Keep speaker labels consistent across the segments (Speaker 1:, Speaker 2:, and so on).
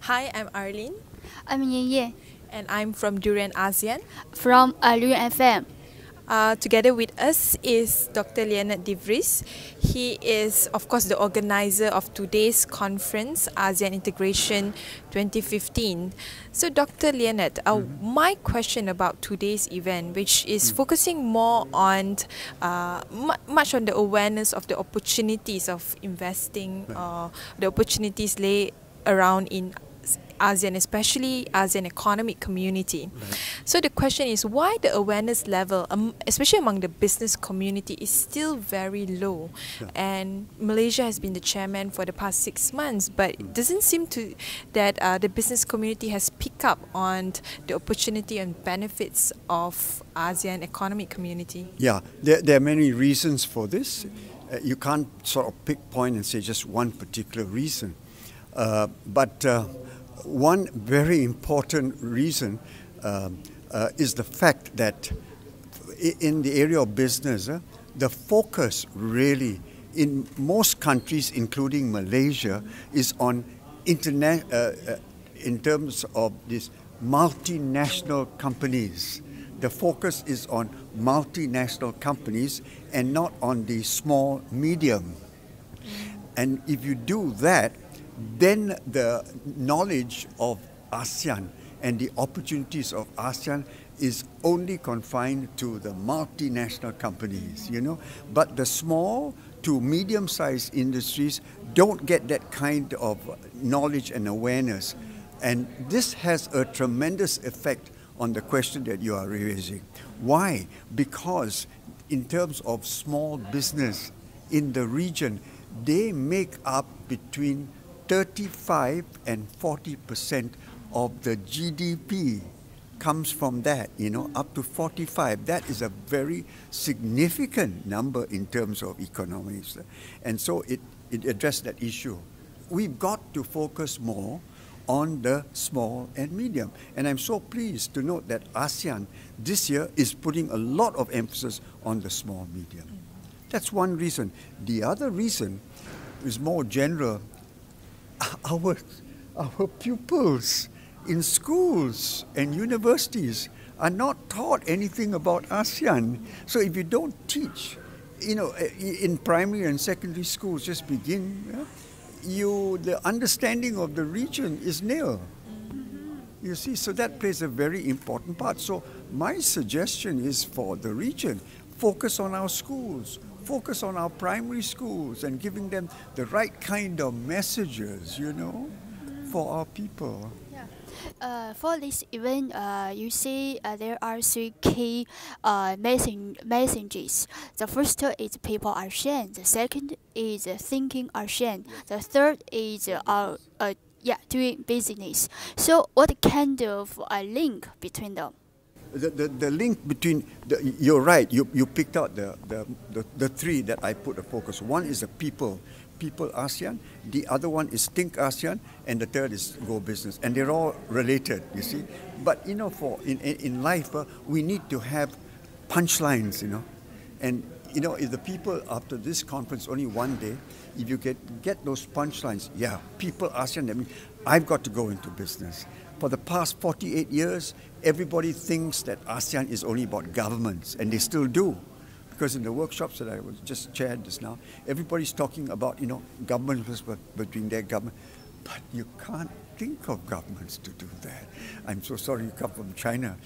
Speaker 1: Hi, I'm Arlene,
Speaker 2: I'm Yin Yin
Speaker 1: and I'm from Durian ASEAN.
Speaker 2: from Liu FM.
Speaker 1: Together with us is Dr. Leonard DeVries. He is, of course, the organizer of today's conference, ASEAN Integration 2015. So, Dr. Leonard, my question about today's event, which is focusing more on much on the awareness of the opportunities of investing, the opportunities lay around in ASEAN, especially ASEAN economic community.
Speaker 3: Right.
Speaker 1: So the question is why the awareness level, especially among the business community, is still very low.
Speaker 3: Yeah.
Speaker 1: And Malaysia has been the chairman for the past 6 months, but it doesn't seem to that the business community has picked up on the opportunity and benefits of ASEAN economic community.
Speaker 3: Yeah, there are many reasons for this. You can't sort of pinpoint and say just one particular reason. But one very important reason is the fact that in the area of business, the focus really in most countries, including Malaysia, is on in terms of these multinational companies. The focus is on multinational companies and not on the small, medium. And if you do that, then the knowledge of ASEAN and the opportunities of ASEAN is only confined to the multinational companies, But the small to medium-sized industries don't get that kind of knowledge and awareness. And this has a tremendous effect on the question that you are raising. Why? Because in terms of small business in the region, they make up between 35 and 40% of the GDP comes from that, up to 45. That is a very significant number in terms of economics. And so it addressed that issue. We've got to focus more on the small and medium. And I'm so pleased to note that ASEAN this year is putting a lot of emphasis on the small medium. That's one reason. The other reason is more general. Our pupils in schools and universities are not taught anything about ASEAN. So if you don't teach, in primary and secondary schools, just begin, the understanding of the region is nil. You see, so that plays a very important part. So my suggestion is for the region, focus on our schools, focus on our primary schools and giving them the right kind of messages, for our people.
Speaker 2: For this event, you see there are three key messages. The first is people ASEAN. The second is thinking ASEAN. The third is doing business. So what kind of link between them?
Speaker 3: The link between, you're right, you picked out the three that I put a focus. One is the people ASEAN, the other one is think ASEAN, and the third is go business. And they're all related, you see. But, in life, we need to have punchlines, And, if the people after this conference, only one day, if you get those punchlines, people ASEAN, that means I've got to go into business. For the past 48 years, everybody thinks that ASEAN is only about governments, and they still do. Because in the workshops that I was just chaired just now, everybody's talking about, governments between their government. But you can't think of governments to do that. I'm so sorry you come from China.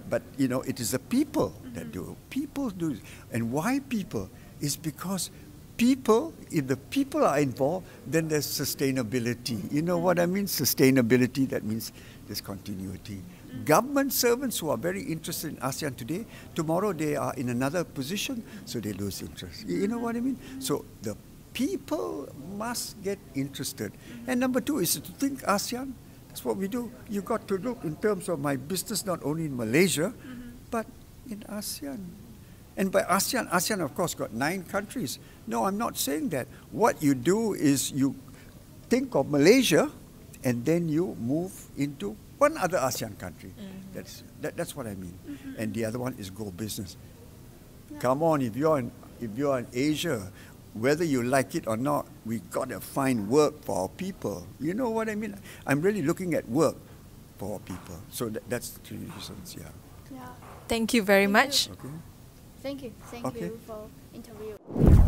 Speaker 3: But, it is the people that do it. People do it. And why people? Is because people, if the people are involved, then there's sustainability. You know what I mean? Sustainability, that means there's continuity. Government servants who are very interested in ASEAN today, tomorrow they are in another position, so they lose interest. You know what I mean? So the people must get interested. And number two is to think ASEAN. That's what we do. You got to look in terms of my business, not only in Malaysia, but in ASEAN. And by ASEAN of course got 9 countries. No, I'm not saying that. What you do is you think of Malaysia and then you move into one other ASEAN country. That's what I mean. And the other one is go business. Come on, if you're in Asia, whether you like it or not, we got to find work for our people. You know what I mean? I'm really looking at work for our people. So that's the two reasons, yeah.
Speaker 2: Yeah.
Speaker 1: Thank you very
Speaker 2: Thank
Speaker 1: much.
Speaker 2: you.
Speaker 3: Okay.
Speaker 2: Thank you. Thank
Speaker 3: Okay.
Speaker 2: you for interview.